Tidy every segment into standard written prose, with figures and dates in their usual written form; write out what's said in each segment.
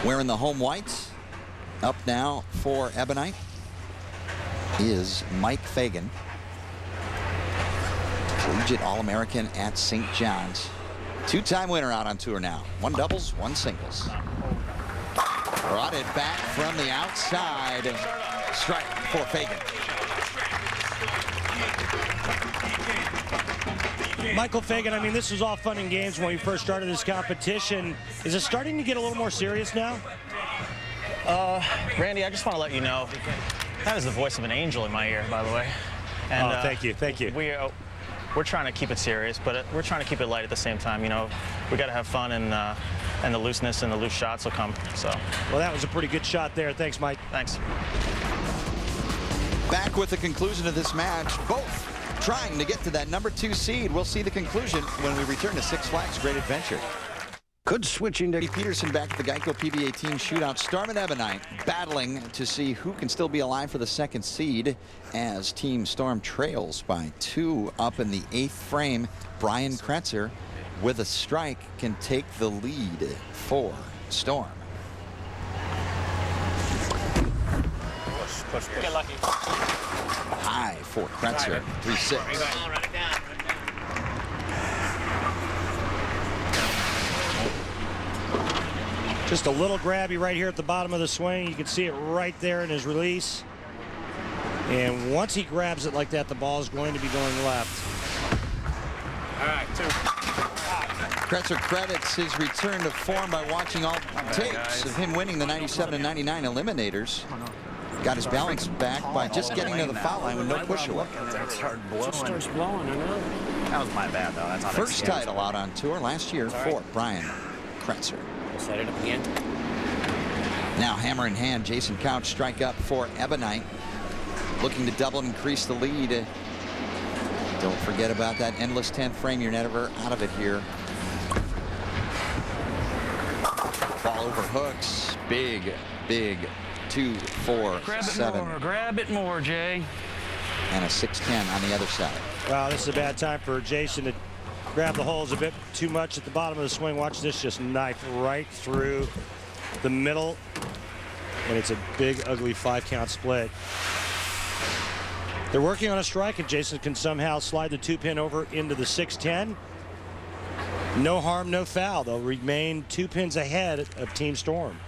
Wearing the home whites. Up now for Ebonite is Mike Fagan. Collegiate All-American at St. John's. Two-time winner out on tour now. 1 doubles, 1 singles. Brought it back from the outside. Strike for Fagan. Michael Fagan, I mean, this was all fun and games when we first started this competition. Is it starting to get a little more serious now? Randy, I just want to let you know, that is the voice of an angel in my ear, by the way. And, thank you, thank you. We're trying to keep it serious, but we're trying to keep it light at the same time. You know, we got to have fun, and the looseness and the loose shots will come. So. Well, that was a pretty good shot there. Thanks, Mike. Thanks. Back with the conclusion of this match. Both trying to get to that #2 seed. We'll see the conclusion when we return to Six Flags Great Adventure. Good switching to Peterson back at the Geico PBA Team Shootout. Storm and Ebonite battling to see who can still be alive for the 2nd seed as Team Storm trails by 2 up in the 8th frame. Brian Kretzer with a strike can take the lead for Storm. Push. Get lucky. High for Kretzer, 3-6. Just a little grabby right here at the bottom of the swing. You can see it right there in his release. And once he grabs it like that, the ball is going to be going left. All right, 2. Kretzer credits his return to form by watching all tapes of him winning the 97 and 99 eliminators. Got his balance back by just getting to the foul line with no push away. It started blowing. That was my bad, though. That's not First title out on tour last year for Brian Kretzer. Set it up again. Now hammer in hand, Jason Couch strike up for Ebonite. Looking to double and increase the lead. Don't forget about that endless 10th frame. You're never out of it here. Ball over hooks. Big 2, 4, 7. Grab it more, Jay. And a 6-10 on the other side. Wow, this is a bad time for Jason to grab the holes a bit too much at the bottom of the swing. Watch this, just knife right through the middle. And it's a big, ugly 5-count split. They're working on a strike. If Jason can somehow slide the 2-pin over into the 6-10, no harm, no foul. They'll remain 2 pins ahead of Team Storm.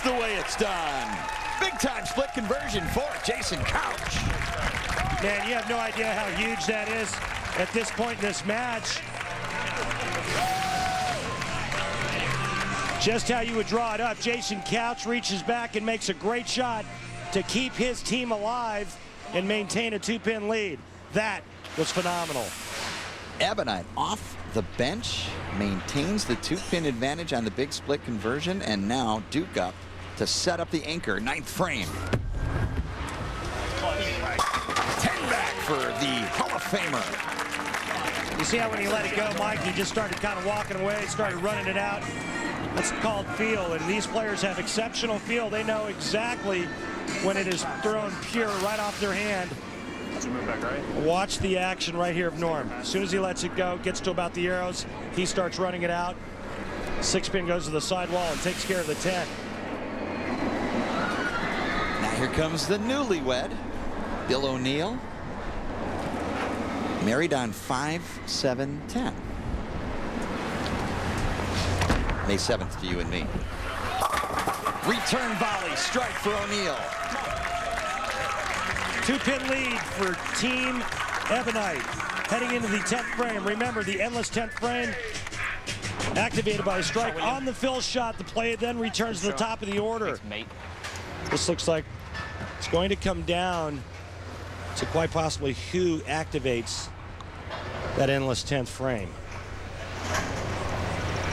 The way it's done. Big time split conversion for Jason Couch. Man, you have no idea how huge that is at this point in this match. Just how you would draw it up. Jason Couch reaches back and makes a great shot to keep his team alive and maintain a 2-pin lead. That was phenomenal. Ebonite off the bench, maintains the 2-pin advantage on the big split conversion, and now Duke up to set up the anchor, 9th frame. 10 back for the Hall of Famer. You see how when he let it go, Mike, he just started kind of walking away, started running it out. That's called feel, and these players have exceptional feel. They know exactly when it is thrown pure right off their hand. Move back right. Watch the action right here of Norm. As soon as he lets it go, gets to about the arrows, he starts running it out. 6-pin goes to the sidewall and takes care of the 10. Now here comes the newlywed, Bill O'Neill. Married on 5/7/10. May 7th to you and me. Return volley, strike for O'Neill. 2-pin lead for Team Ebonite heading into the 10th frame. Remember, the endless 10th frame activated by a strike on the fill shot. The play then returns to the top of the order. This looks like it's going to come down to quite possibly who activates that endless 10th frame.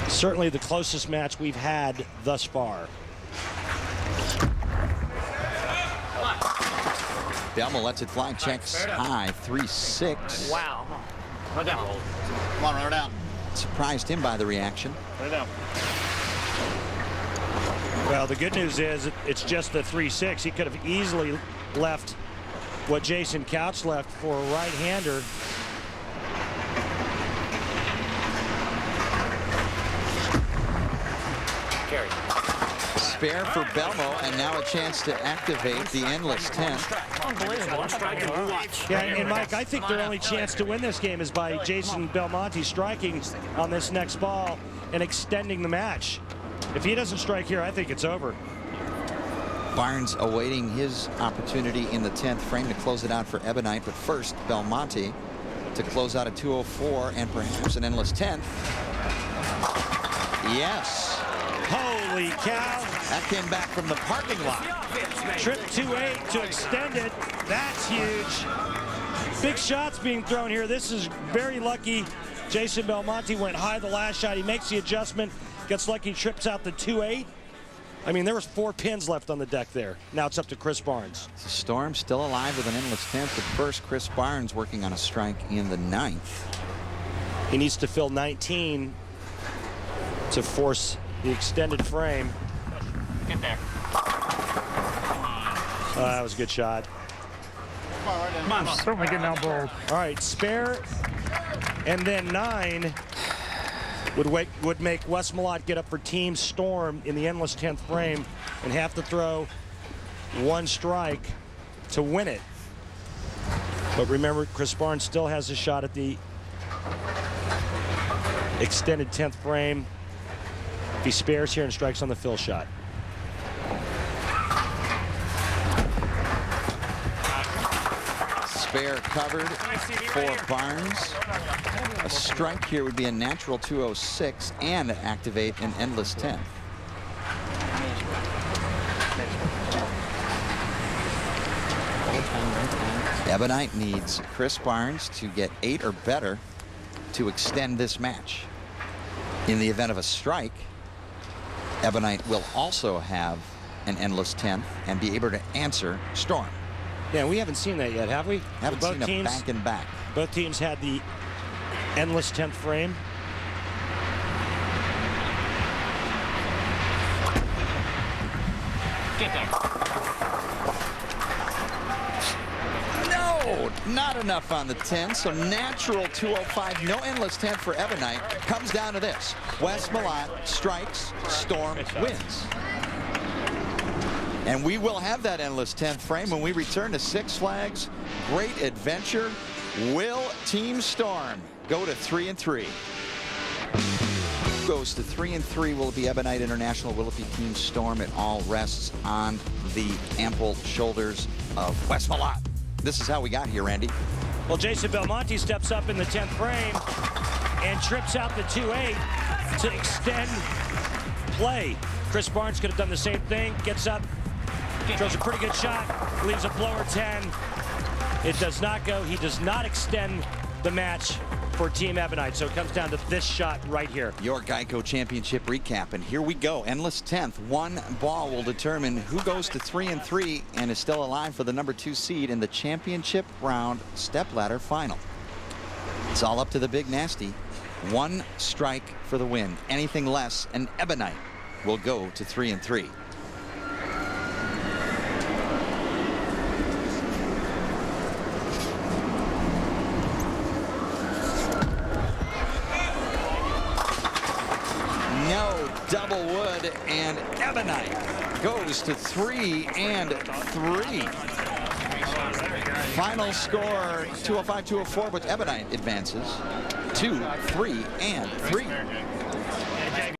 Certainly the closest match we've had thus far. Belmo lets it fly, checks high, 3-6. Wow. Run down. Come on, run her down. Surprised him by the reaction. Run her down. Well, the good news is it's just the 3-6. He could have easily left what Jason Couch left for a right-hander. Spare for Belmo, and now a chance to activate the endless 10. Yeah, and Mike, I think their only chance to win this game is by Jason Belmonte striking on this next ball and extending the match. If he doesn't strike here, I think it's over. Barnes awaiting his opportunity in the 10th frame to close it out for Ebonite, but first Belmonte to close out a 204 and perhaps an endless 10th. Yes. Holy cow. That came back from the parking lot. Trip 2-8 to extend it. That's huge. Big shots being thrown here. This is very lucky. Jason Belmonte went high the last shot. He makes the adjustment, gets lucky, trips out the 2-8. I mean, there was 4 pins left on the deck there. Now it's up to Chris Barnes. So Storm still alive with an endless 10th, but first Chris Barnes working on a strike in the 9th. He needs to fill 19 to force the extended frame. Get there. Oh, that was a good shot. Come on, certainly getting elbowed. All right, spare, and then 9 would make Wes Malott get up for Team Storm in the endless 10th frame and have to throw 1 strike to win it. But remember, Chris Barnes still has a shot at the extended 10th frame if he spares here and strikes on the fill shot. Spare covered for Barnes. A strike here would be a natural 206 and activate an endless 10. Ebonite needs Chris Barnes to get 8 or better to extend this match. In the event of a strike, Ebonite will also have an endless 10th and be able to answer Storm. Yeah, we haven't seen that yet, have we? Haven't Both seen a teams, back and back. Both teams had the endless 10th frame. Get there. No, not enough on the 10, so natural 205, no endless 10 for Ebonite. Comes down to this. Wes Malott strikes, Storm wins. And we will have that endless 10th frame when we return to Six Flags Great Adventure. Will Team Storm go to 3-3? Goes to 3-3. Will it be Ebonite International? Will it be Team Storm? It all rests on the ample shoulders of Wes Malott. This is how we got here, Randy. Well, Jason Belmonte steps up in the 10th frame and trips out the 2-8 to extend play. Chris Barnes could have done the same thing. Gets up, throws a pretty good shot, leaves a blower 10. It does not go. He does not extend the match for Team Ebonite. So it comes down to this shot right here. Your Geico Championship recap, and here we go. Endless 10th. 1 ball will determine who goes to 3-3 and is still alive for the number 2 seed in the championship round stepladder final. It's all up to the big nasty. 1 strike for the win. Anything less, and Ebonite will go to 3-3. No double wood, and Ebonite goes to 3-3. Final score 205-204, but Ebonite advances 2-3-3.